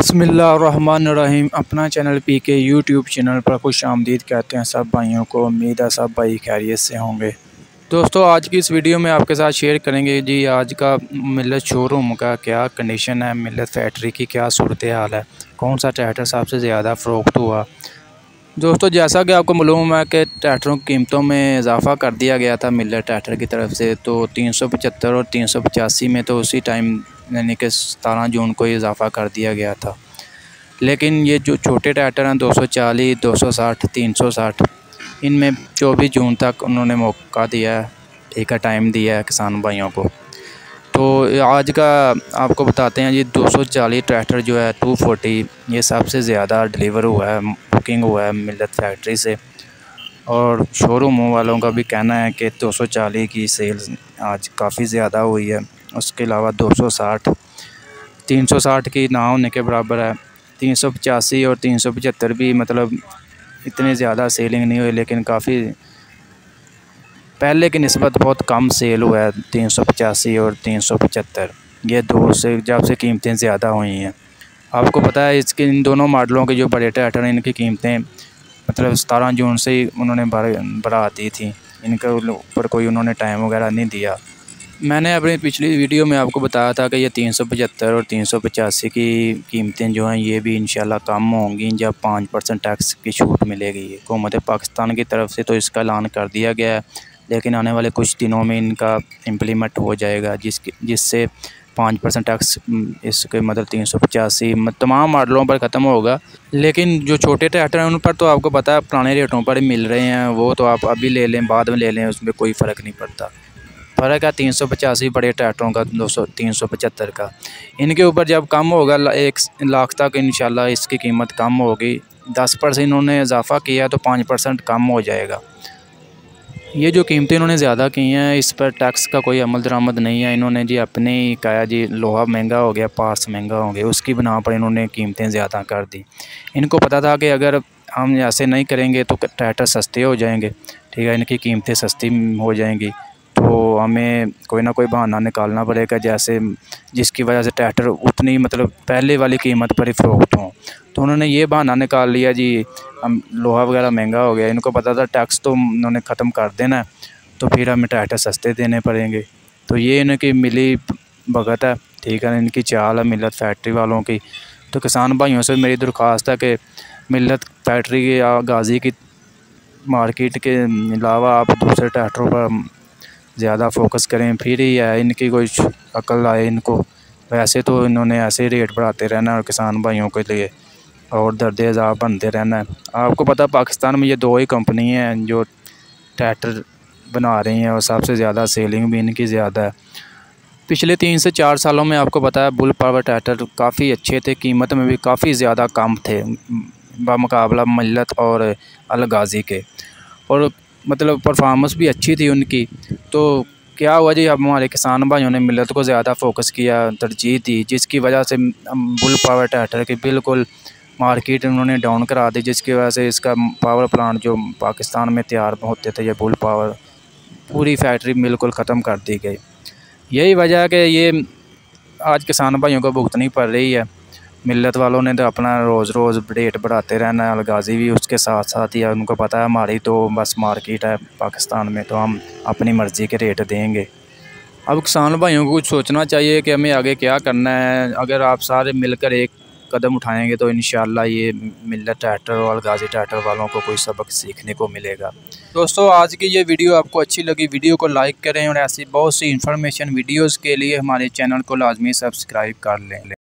बिस्मिल्लाहिर्रहमानिर्रहीम। अपना चैनल पीके YouTube channel पर खुश आमदीद कहते हैं सब भाइयों को। उम्मीद है सब भाई खैरियत से होंगे। दोस्तों आज की इस वीडियो में आपके साथ शेयर करेंगे जी आज का मिल्लत शोरूम का क्या कंडीशन है, मिल्लत फैक्ट्री की क्या सूरत हाल है, कौन सा ट्रैक्टर सबसे ज़्यादा फ़रोख्त हुआ। दोस्तों जैसा कि आपको मालूम है कि ट्रैक्टरों की कीमतों में इजाफ़ा कर दिया गया था मिल्लत ट्रैक्टर की तरफ से, तो 375 और 385 में तो उसी टाइम यानी कि 17 जून को इजाफ़ा कर दिया गया था। लेकिन ये जो छोटे ट्रैक्टर हैं 240, 260, 360, इनमें 24 जून तक उन्होंने मौका दिया है, ठीक है, टाइम दिया है किसान भाइयों को। तो आज का आपको बताते हैं जी 240 ट्रैक्टर जो है 240 ये सबसे ज़्यादा डिलीवर हुआ है, बुकिंग हुआ है मिल्लत फैक्ट्री से। और शोरूम वालों का भी कहना है कि 240 की सेल्स आज काफ़ी ज़्यादा हुई है। उसके अलावा 260, 360 की ना होने के बराबर है। 385 और 375 भी मतलब इतने ज़्यादा सेलिंग नहीं हुई, लेकिन काफ़ी पहले की निस्बत बहुत कम सेल हुआ है 385 और 375। ये दो से जब से कीमतें ज़्यादा हुई हैं। आपको पता है इसके इन दोनों मॉडलों के जो बड़े ट्रैक्टर हैं इनकी कीमतें मतलब 17 जून से ही उन्होंने बढ़ा दी थी, इनके ऊपर कोई उन्होंने टाइम वगैरह नहीं दिया। मैंने अपनी पिछली वीडियो में आपको बताया था कि ये 375 और 385 की कीमतें जो हैं ये भी इंशाल्लाह कम होंगी जब 5% टैक्स की छूट मिलेगी। हुकूमत पाकिस्तान की तरफ से तो इसका ऐलान कर दिया गया है, लेकिन आने वाले कुछ दिनों में इनका इम्प्लीमेंट हो जाएगा जिससे 5% टैक्स इसके मतलब 385 तमाम मॉडलों पर ख़त्म होगा। लेकिन जो छोटे ट्रैक्टर हैं उन पर तो आपको पता है पुराने रेटों पर ही मिल रहे हैं, वो तो आप अभी ले लें बाद में ले लें उसमें कोई फ़र्क नहीं पड़ता। फ़र्क है 385 बड़े ट्रैक्टरों का 375 का। इनके ऊपर जब कम होगा 1 लाख तक इंशाल्लाह इसकी कीमत कम होगी। 10% इन्होंने इजाफ़ा किया तो 5% कम हो जाएगा। ये जो कीमतें इन्होंने ज़्यादा की हैं इस पर टैक्स का कोई अमल दरामद नहीं है। इन्होंने जी अपने ही कहा जी लोहा महंगा हो गया, पार्ट्स महंगा हो गया, उसकी बिना पर इन्होंने कीमतें ज़्यादा कर दी। इनको पता था कि अगर हम ऐसे नहीं करेंगे तो ट्रैक्टर सस्ते हो जाएंगे, ठीक है, इनकी कीमतें सस्ती हो जाएंगी, तो हमें कोई ना कोई बहाना निकालना पड़ेगा जैसे जिसकी वजह से ट्रैक्टर उतनी मतलब पहले वाली कीमत पर ही फ़रोख्त हों। तो उन्होंने ये बहाना निकाल लिया जी हम लोहा वगैरह महंगा हो गया। इनको पता था टैक्स तो उन्होंने ख़त्म कर देना है, तो फिर हमें ट्रैक्टर सस्ते देने पड़ेंगे। तो ये इनकी मिली भगत है, ठीक है, इनकी चाल है मिल्लत फैक्ट्री वालों की। तो किसान भाइयों से मेरी दरख्वास्त है कि मिल्लत फैक्ट्री की या गाज़ी की मार्केट के अलावा आप दूसरे ट्रैक्टरों पर ज़्यादा फोकस करें, फिर ही है इनकी कोई अकल आए इनको। वैसे तो इन्होंने ऐसे ही रेट बढ़ाते रहना है और किसान भाइयों के लिए और दर्द अज़ाब बनते रहना है। आपको पता पाकिस्तान में ये 2 ही कंपनी हैं जो ट्रैक्टर बना रही हैं और सबसे ज़्यादा सेलिंग भी इनकी ज़्यादा है। पिछले 3 से 4 सालों में आपको पता है बुल पावर ट्रैक्टर काफ़ी अच्छे थे, कीमत में भी काफ़ी ज़्यादा कम थे बमुकाबला मिल्लत और अल-गाज़ी के, और मतलब परफॉर्मेंस भी अच्छी थी उनकी। तो क्या हुआ जी अब हमारे किसान भाइयों ने मिल्लत को ज़्यादा फोकस किया, तरजीह दी, जिसकी वजह से बुल पावर ट्रैक्टर की बिल्कुल मार्केट उन्होंने डाउन करा दी, जिसकी वजह से इसका पावर प्लांट जो पाकिस्तान में तैयार होते थे ये बुल पावर पूरी फैक्ट्री बिल्कुल ख़त्म कर दी गई। यही वजह है कि ये आज किसान भाइयों को भुगतनी पड़ रही है। मिल्लत वालों ने तो अपना रोज़ रोज़ रेट बढ़ाते रहना है, अल-गाज़ी भी उसके साथ साथ ही है। उनको पता है हमारी तो बस मार्केट है पाकिस्तान में, तो हम अपनी मर्ज़ी के रेट देंगे। अब किसान भाइयों को कुछ सोचना चाहिए कि हमें आगे क्या करना है। अगर आप सारे मिलकर एक कदम उठाएंगे तो इंशाल्लाह ये मिल्लत ट्रैक्टर और अल-गाज़ी ट्रैक्टर वालों को कोई सबक सीखने को मिलेगा। दोस्तों आज की ये वीडियो आपको अच्छी लगी, वीडियो को लाइक करें और ऐसी बहुत सी इन्फॉर्मेशन वीडियोज़ के लिए हमारे चैनल को लाजमी सब्सक्राइब कर लें।